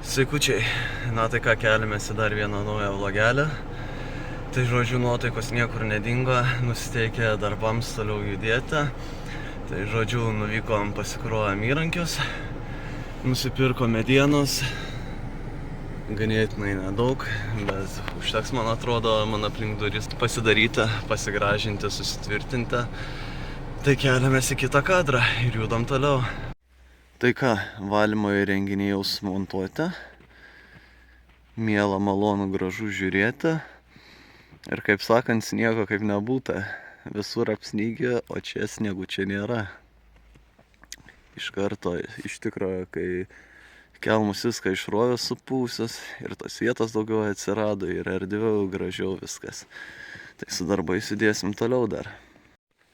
Sveikučiai, na tai ką, keliamės į dar vieną naują vlogelę. Tai žodžiu, nuotaikos niekur nedingo, nusiteikę darbams toliau judėti. Tai žodžiu, nuvykom, pasikruojam įrankius, nusipirko medienos, ganėtinai nedaug, bet užteks, man atrodo, man aplink duris pasidaryti, pasigražinti, susitvirtinti. Tai keliamės į kitą kadrą ir judam toliau. Tai ką, valymo įrenginiai jau sumontuoti. Miela, malonu, gražu žiūrėti. Ir kaip sakant, sniego kaip nebūta. Visur apsnygė, o čia sniegų čia nėra. Iš karto, iš tikrųjų, kai kelmus viską išrovė supūsios ir tos vietos daugiau atsirado ir erdviau, gražiau viskas. Tai su darbais judėsim toliau dar.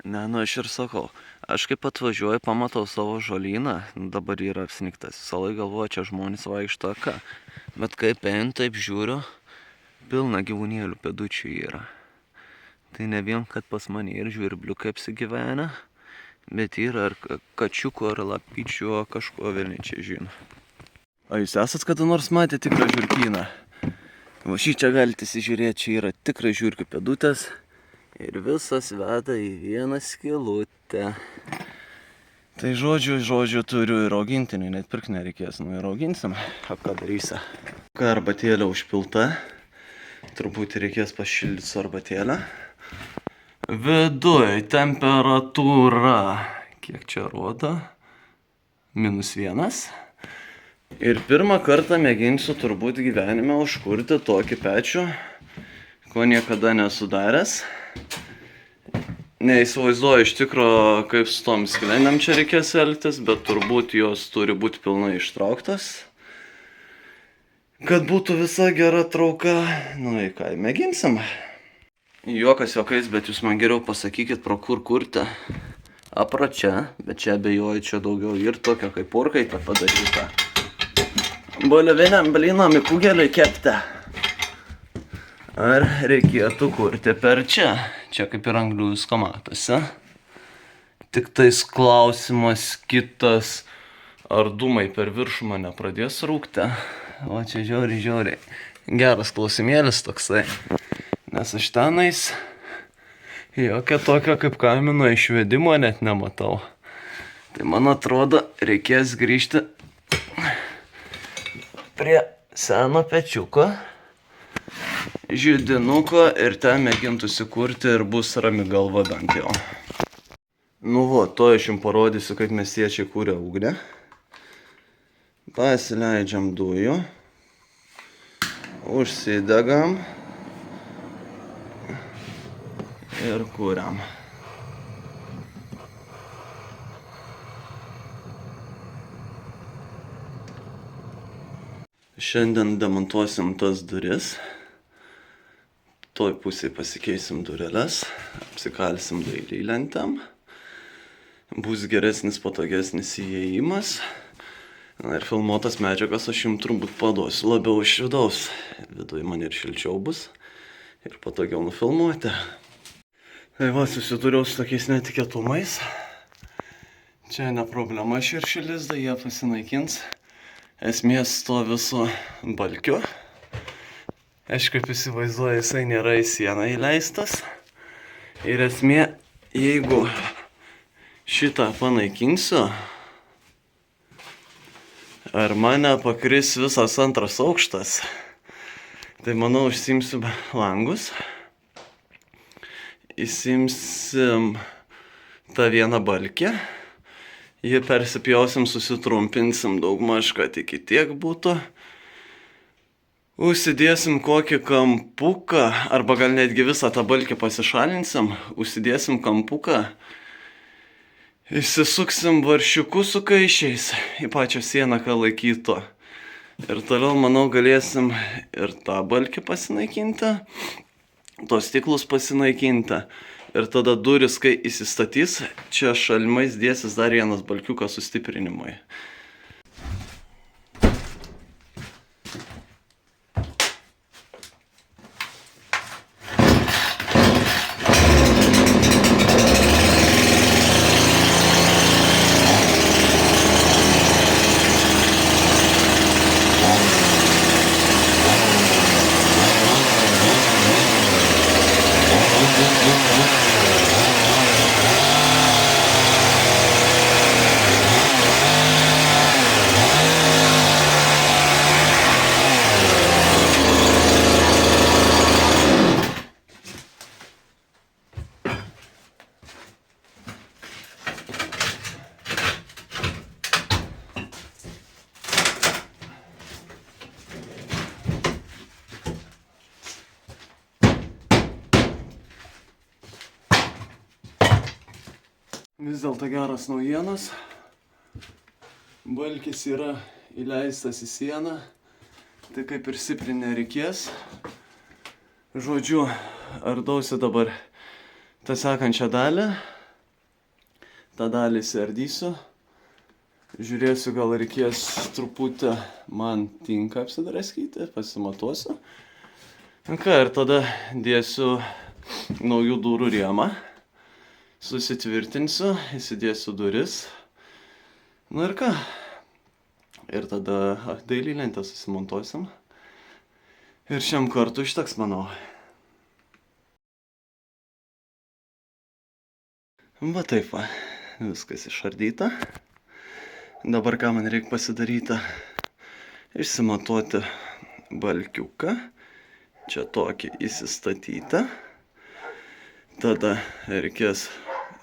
Ne, aš ir sakau, aš kaip atvažiuoju, pamatau savo žolyną, dabar yra apsnigtas, visą laiką galvoju, čia žmonės vaikšto ką. Bet kaip einu, taip žiūriu, pilna gyvūnėlių pėdučių yra. Tai ne vien, kad pas mane ir žvirbliukai apsigyvenę, bet yra ir kačiukų ar lapyčių, kažko vėl čia žino. O jūs esat kada nors matę tikrą žiurkyną? Va šį čia galite įsižiūrėti, čia yra tikrai žiurkių pėdutės. Ir visas veda į vieną skylutę. Tai žodžiu turiu ir augintinį, net pirkti nereikės, ir auginsim, ką darysi. Ką arbatėlė užpilta, turbūt reikės pašildyti su arbatėlė. Viduj temperatūra, kiek čia rodo, -1. Ir pirmą kartą mėginsiu turbūt gyvenime užkurti tokį pečių, ko niekada nesudaręs. Neįsivaizduoju iš tikro, kaip su tom skylendėm čia reikės elgtis, bet turbūt jos turi būti pilnai ištrauktas. Kad būtų visa gera trauka, į ką, mėginsim. Juokas juokais, bet jūs man geriau pasakykit, pro kur kurti. Apro čia, bet čia abejoju, čia daugiau ir tokio kaip orkaitė padaryta. Boliviniam blynam į kugelį kepti. Ar reikėtų kurti per čia? Čia kaip ir anglių visko matosi. Tik tais klausimas kitas, ar dūmai per viršų mane pradės rūkti. O čia žiauriai. Geras klausimėlis toksai. Nes aš tenais jokio tokio kaip kamino išvedimo net nematau. Tai man atrodo, reikės grįžti prie seno pečiuko, židinuko ir ten mėgintų sukurti ir bus rami galva bent jau. To aš jums parodysiu, kaip miestiečiai kūrė ugnį. Pasileidžiam dujų. Užsidegam. Ir kūriam. Šiandien demontuosim tas duris. Toj pusėje pasikeisim dureles, apsikalsim dailiai lentėm. Bus geresnis, patogesnis įėjimas. Ir filmuotas medžiagas aš jums turbūt paduosiu labiau iš vidaus. Viduje man ir šilčiau bus ir patogiau nufilmuoti. Tai susidūriau su tokiais netikėtumais. Čia ne problema širšių lizdą, jie pasinaikins. Esmės to viso balkiu. Aš kaip įsivaizduoju, jisai nėra į sieną įleistas. Ir esmė, jeigu šitą panaikinsiu, ar mane pakris visas antras aukštas, tai manau, užsiimsiu langus. Įsimsim tą vieną balkį. Jį persipjausim, susitrumpinsim daugmaž, kad iki tiek būtų. Užsidėsim kokį kampuką, arba gal netgi visą tą balkį pasišalinsim, užsidėsim kampuką, įsisuksim varšiukus su kaišiais į pačią sieną, ką laikytų. Ir toliau, manau, galėsim ir tą balkį pasinaikinti, tos stiklus pasinaikinti. Ir tada duris, kai įsistatys, čia šalimais dėsis dar vienas balkiukas sustiprinimui. vis dėlto geras naujienas. Balkis yra įleistas į sieną, tai kaip ir stiprinti nereikės. Žodžiu, ardausi dabar tą sekančią dalį. tą dalį įsiardysiu. Žiūrėsiu, gal reikės truputį man tinka apsidraskyti, pasimatuosiu. Ką, ir tada dėsiu naujų durų rėmą, susitvirtinsiu, įsidėsiu duris. Nu ir ką? Ir tada dailylentę susimontuosim. Ir šiam kartu užteks, manau. Va taip va, viskas išardyta. Dabar ką man reikia pasidaryti? Išsimatuoti balkiuką. Čia tokį įsistatyti. Tada reikės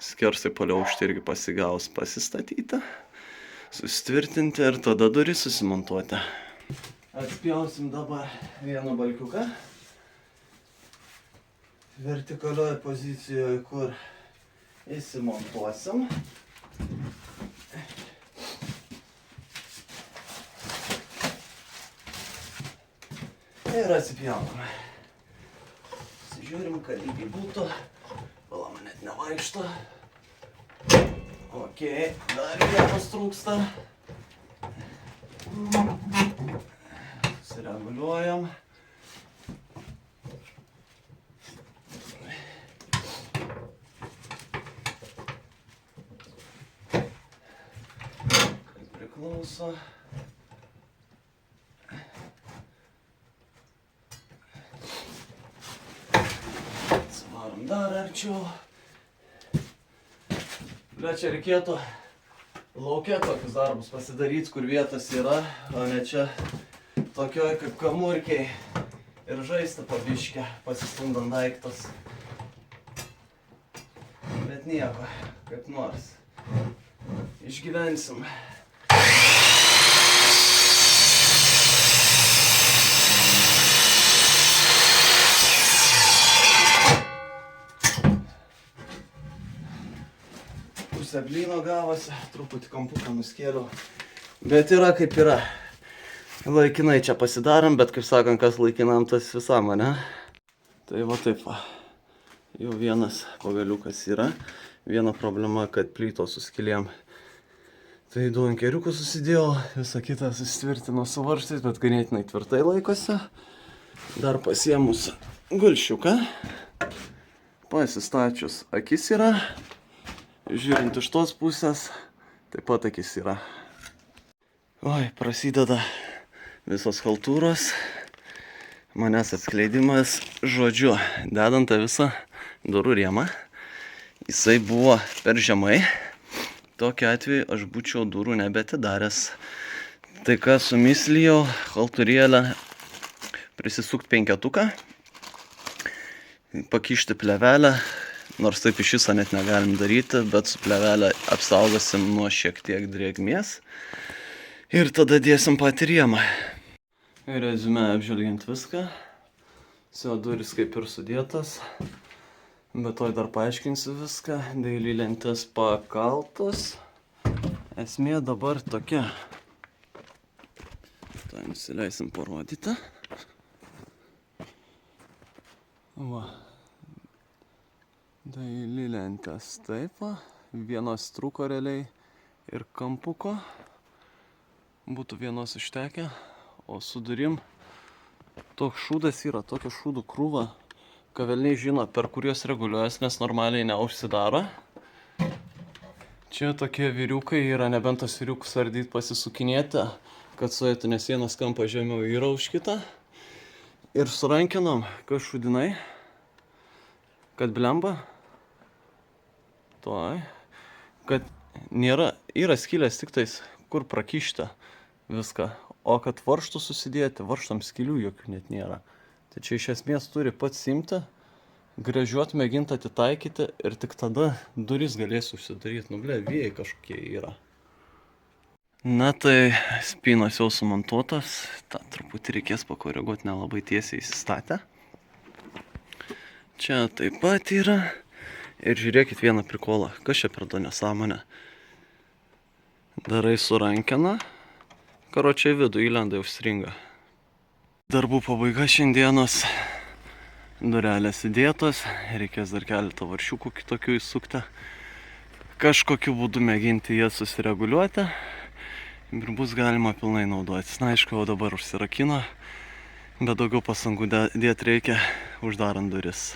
skersai paliaužti irgi pasigaus pasistatyti. Susitvirtinti ir tada duris susimontuoti. Atspjausim dabar vieną balkiuką. Vertikalioje pozicijoje, kur įsimontuosim. Ir atsipjaunam. Žiūrim, kad lygiai būtų. Palama net nevaikšto. Ok, dar vienas trūksta. Susireguliuojam. Kaip priklauso. Atsivarom dar arčiau. Bet čia reikėtų lauke tokius darbus pasidaryti, kur vietos yra, o ne čia tokioj kaip kamurkiai ir žaisti po biškę, pasistumdant daiktus. Bet nieko, kaip nors. Išgyvensim. Blyno gavosi, truputį kampuką nuskėliau, bet yra kaip yra. Laikinai čia pasidarom, bet kaip sakant, kas laikinam, tas visam, ne? Tai va taip va, jau vienas pagaliukas yra. Viena problema, kad plytos suskilėm. Tai du ankeriukus susidėjau, visą kitą susitvirtino su varžtais, bet ganėtinai tvirtai laikosi. Dar pasiėmus gulšiuką, pasistačius akis yra. Žiūrint iš tos pusės, taip pat akis yra. Oi, prasideda visos chaltūros, manęs atskleidimas. Žodžiu, dedant tą visą durų rėmą, jisai buvo per žemai. Tokiu atveju aš būčiau durų nebeatidaręs. Tai ką sumislijau, chaltūrėlę prisisukt penketuką, pakišti plevelę. Nors taip iš viso net negalim daryti, bet su plevelė apsaugosim nuo šiek tiek drėgmės. Ir tada dėsim patį rėmą. Reziumė apžvelgiant viską. Duris kaip ir sudėtas. Bet toj dar paaiškinsiu viską. Dailylentės pakaltos. Esmė dabar tokia. Tai nusileisim parodyti. Va. Dailylentės taip, vienos trūko realiai ir kampuko, būtų vienos užtekę, o su durim toks šūdas yra, tokia šūdų krūva, ką velniai žino, per kuriuos reguliuojas, nes normaliai neužsidaro. Čia tokie vyriukai yra, nebent tas vyriukus ardyt pasisukinėti, kad suėtų, nes vienas kampas žemiau yra už kitą. Ir surankinom, kad šūdinai, kad blemba. Tuoj, kad yra skylės tik tais, kur prakišta viską, o kad varžtų susidėti, varžtam skylių jokių net nėra. Tai čia iš esmės turi pats imti, gražiuot, mėginti atitaikyti ir tik tada duris galės užsidaryti. Nu, vėjai kažkokie yra. Na tai spynos jau sumontuotos, tą truputį reikės pakoreguoti, nelabai tiesiai įsistatę. Čia taip pat yra. Ir žiūrėkit vieną prikolą. Kas čia per nesąmonė? Darai su rankena. Karočiai vidų įlenda jau stringa. Darbų pabaiga šiandienos. Durelės įdėtos. Reikės dar keletą varšiukų kitokių įsukti. Kažkokiu būdu mėginti jas susireguliuoti. Ir bus galima pilnai naudotis. Na, aišku, jau dabar užsirakino. Bet daugiau pastangų dėti reikia uždarant duris.